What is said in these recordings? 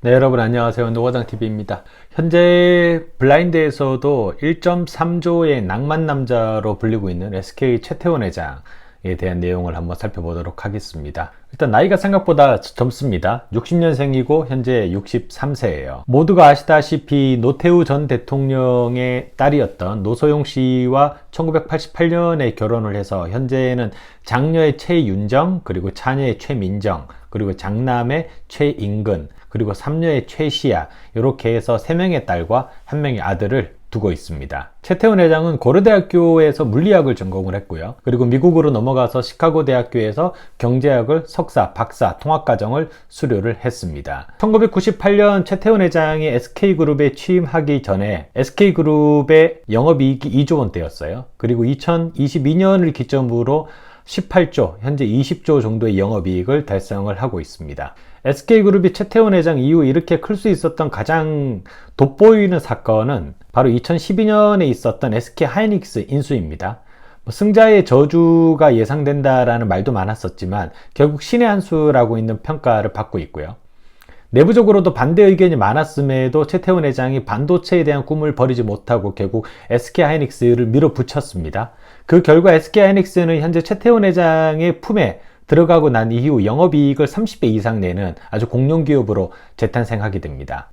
네, 여러분 안녕하세요. 노과장TV입니다. 현재 블라인드에서도 1.3조의 낭만남자로 불리고 있는 SK 최태원 회장에 대한 내용을 한번 살펴보도록 하겠습니다. 일단 나이가 생각보다 젊습니다. 60년생이고 현재 63세예요. 모두가 아시다시피 노태우 전 대통령의 딸이었던 노소용 씨와 1988년에 결혼을 해서 현재는 장녀의 최윤정, 그리고 차녀의 최민정, 그리고 장남의 최인근, 그리고 3녀의 최시아, 이렇게 해서 3명의 딸과 1명의 아들을 두고 있습니다. 최태원 회장은 고려대학교에서 물리학을 전공을 했고요. 그리고 미국으로 넘어가서 시카고 대학교에서 경제학을 석사, 박사, 통합과정을 수료를 했습니다. 1998년 최태원 회장이 SK그룹에 취임하기 전에 SK그룹의 영업이익이 2조 원대였어요. 그리고 2022년을 기점으로 18조, 현재 20조 정도의 영업이익을 달성을 하고 있습니다. SK그룹이 최태원 회장 이후 이렇게 클 수 있었던 가장 돋보이는 사건은 바로 2012년에 있었던 SK하이닉스 인수입니다. 승자의 저주가 예상된다라는 말도 많았었지만 결국 신의 한 수라고 있는 평가를 받고 있고요. 내부적으로도 반대 의견이 많았음에도 최태원 회장이 반도체에 대한 꿈을 버리지 못하고 결국 SK하이닉스를 밀어붙였습니다. 그 결과 SK하이닉스는 현재 최태원 회장의 품에 들어가고 난 이후 영업이익을 30배 이상 내는 아주 공룡기업으로 재탄생하게 됩니다.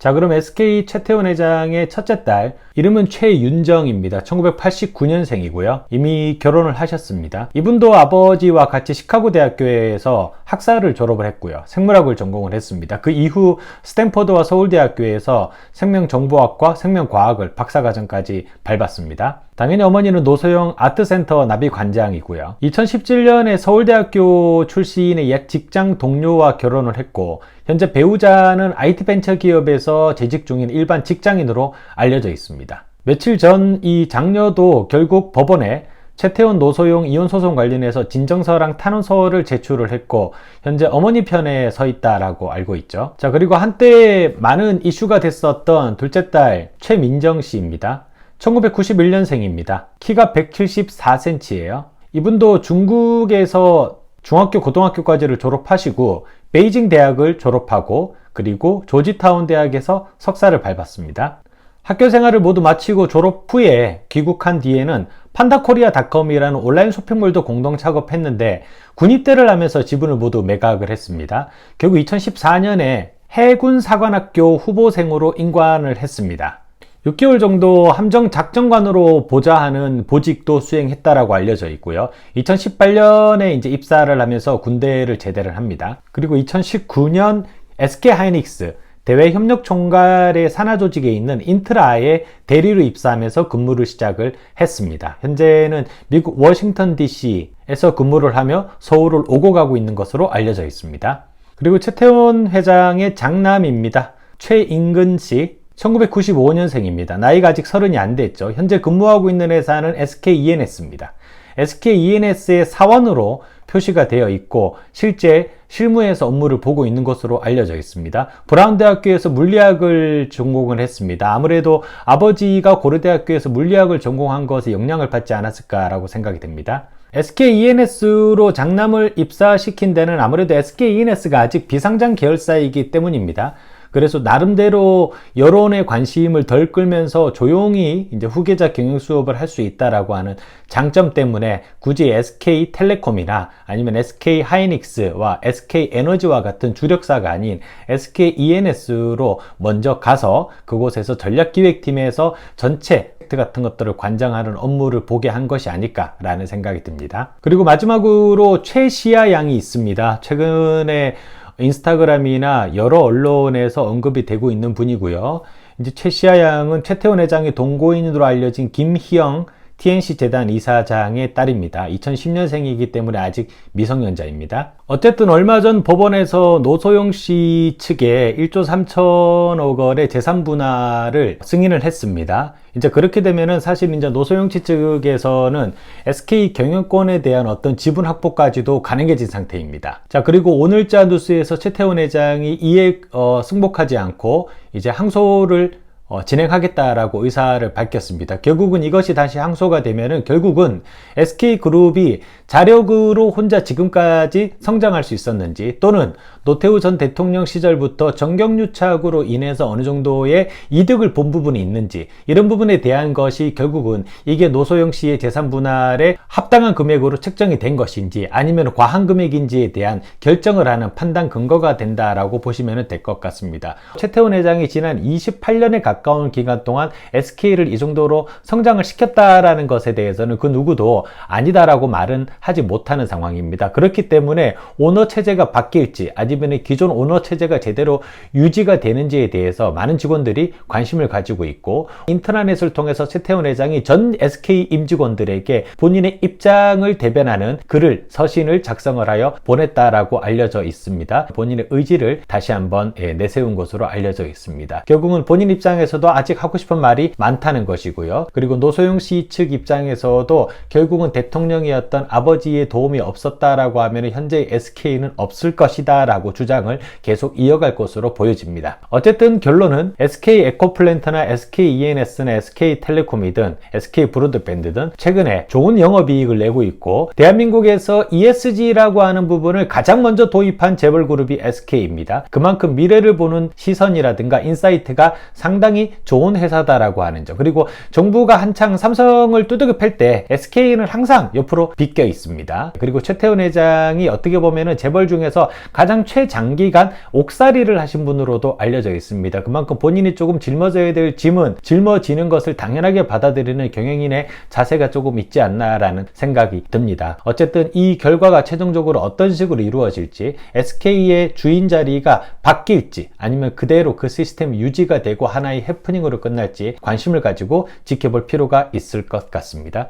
자, 그럼 SK 최태원 회장의 첫째 딸, 이름은 최윤정입니다. 1989년생이고요. 이미 결혼을 하셨습니다. 이분도 아버지와 같이 시카고 대학교에서 학사를 졸업을 했고요. 생물학을 전공을 했습니다. 그 이후 스탠퍼드와 서울대학교에서 생명정보학과 생명과학을 박사과정까지 밟았습니다. 당연히 어머니는 노소영 아트센터 나비관장이고요. 2017년에 서울대학교 출신의 옛 직장 동료와 결혼을 했고, 현재 배우자는 IT 벤처 기업에서 재직 중인 일반 직장인으로 알려져 있습니다. 며칠 전 이 장녀도 결국 법원에 최태원 노소용 이혼 소송 관련해서 진정서랑 탄원서를 제출을 했고 현재 어머니 편에 서 있다라고 알고 있죠. 자, 그리고 한때 많은 이슈가 됐었던 둘째 딸 최민정 씨입니다. 1991년생입니다. 키가 174cm예요. 이분도 중국에서 중학교, 고등학교까지를 졸업하시고 베이징 대학을 졸업하고 그리고 조지타운 대학에서 석사를 밟았습니다. 학교 생활을 모두 마치고 졸업 후에 귀국한 뒤에는 판다코리아닷컴이라는 온라인 쇼핑몰도 공동 창업했는데 군입대를 하면서 지분을 모두 매각을 했습니다. 결국 2014년에 해군사관학교 후보생으로 임관을 했습니다. 6개월 정도 함정작전관으로 보좌하는 보직도 수행했다라고 알려져 있고요. 2018년에 이제 입사를 하면서 군대를 제대를 합니다. 그리고 2019년 SK하이닉스 대외협력총괄의 산하조직에 있는 인트라에 대리로 입사하면서 근무를 시작을 했습니다. 현재는 미국 워싱턴 DC에서 근무를 하며 서울을 오고 가고 있는 것으로 알려져 있습니다. 그리고 최태원 회장의 장남입니다. 최인근 씨, 1995년생입니다. 나이가 아직 30이 안 됐죠. 현재 근무하고 있는 회사는 SKENS입니다. SKENS의 사원으로 표시가 되어 있고 실제 실무에서 업무를 보고 있는 것으로 알려져 있습니다. 브라운 대학교에서 물리학을 전공을 했습니다. 아무래도 아버지가 고려대학교에서 물리학을 전공한 것에 영향을 받지 않았을까라고 생각이 됩니다. SKENS로 장남을 입사시킨 데는 아무래도 SKENS가 아직 비상장 계열사이기 때문입니다. 그래서 나름대로 여론의 관심을 덜 끌면서 조용히 이제 후계자 경영 수업을 할 수 있다라고 하는 장점 때문에 굳이 SK텔레콤이나 아니면 SK하이닉스와 SK에너지와 같은 주력사가 아닌 SKENS로 먼저 가서 그곳에서 전략기획팀에서 전체 같은 것들을 관장하는 업무를 보게 한 것이 아닐까라는 생각이 듭니다. 그리고 마지막으로 최시아 양이 있습니다. 최근에 인스타그램이나 여러 언론에서 언급이 되고 있는 분이고요. 이제 최시아 양은 최태원 회장의 동거인으로 알려진 김희영 TNC 재단 이사장의 딸입니다. 2010년생이기 때문에 아직 미성년자입니다. 어쨌든 얼마 전 법원에서 노소용 씨 측에 1조 3천억 원의 재산 분할을 승인을 했습니다. 이제 그렇게 되면은 사실 이제 노소용 씨 측에서는 SK 경영권에 대한 어떤 지분 확보까지도 가능해진 상태입니다. 자, 그리고 오늘자 뉴스에서 최태원 회장이 이에 승복하지 않고 이제 항소를 진행하겠다라고 의사를 밝혔습니다. 결국은 이것이 다시 항소가 되면은 결국은 SK그룹이 자력으로 혼자 지금까지 성장할 수 있었는지 또는 노태우 전 대통령 시절부터 정경유착으로 인해서 어느 정도의 이득을 본 부분이 있는지, 이런 부분에 대한 것이 결국은 이게 노소영 씨의 재산 분할에 합당한 금액으로 책정이 된 것인지 아니면 과한 금액인지에 대한 결정을 하는 판단 근거가 된다라고 보시면 될 것 같습니다. 최태원 회장이 지난 28년에 가까운 기간 동안 SK를 이 정도로 성장을 시켰다라는 것에 대해서는 그 누구도 아니다라고 말은 하지 못하는 상황입니다. 그렇기 때문에 오너 체제가 바뀔지 아니면 기존 오너 체제가 제대로 유지가 되는지에 대해서 많은 직원들이 관심을 가지고 있고, 인트라넷을 통해서 최태원 회장이 전 SK 임직원들에게 본인의 입장을 대변하는 글을, 서신을 작성을 하여 보냈다라고 알려져 있습니다. 본인의 의지를 다시 한번 내세운 것으로 알려져 있습니다. 결국은 본인 입장에서도 아직 하고 싶은 말이 많다는 것이고요. 그리고 노소영 씨 측 입장에서도 결국은 대통령이었던 아버지의 도움이 없었다라고 하면 현재 SK는 없을 것이다 라고 주장을 계속 이어갈 것으로 보여집니다. 어쨌든 결론은 SK 에코플랜트나 SK ENS나 SK 텔레콤이든 SK 브로드밴드든 최근에 좋은 영업이익을 내고 있고, 대한민국에서 ESG라고 하는 부분을 가장 먼저 도입한 재벌그룹이 SK입니다. 그만큼 미래를 보는 시선이라든가 인사이트가 상당히 좋은 회사다라고 하는 점, 그리고 정부가 한창 삼성을 두들겨 팰 때 SK는 항상 옆으로 비껴 있습니다. 그리고 최태원 회장이 어떻게 보면은 재벌 중에서 가장 최장기간 옥살이를 하신 분으로도 알려져 있습니다. 그만큼 본인이 조금 짊어져야 될 짐은 짊어지는 것을 당연하게 받아들이는 경영인의 자세가 조금 있지 않나라는 생각이 듭니다. 어쨌든 이 결과가 최종적으로 어떤 식으로 이루어질지, SK의 주인 자리가 바뀔지 아니면 그대로 그 시스템이 유지가 되고 하나의 해프닝으로 끝날지 관심을 가지고 지켜볼 필요가 있을 것 같습니다.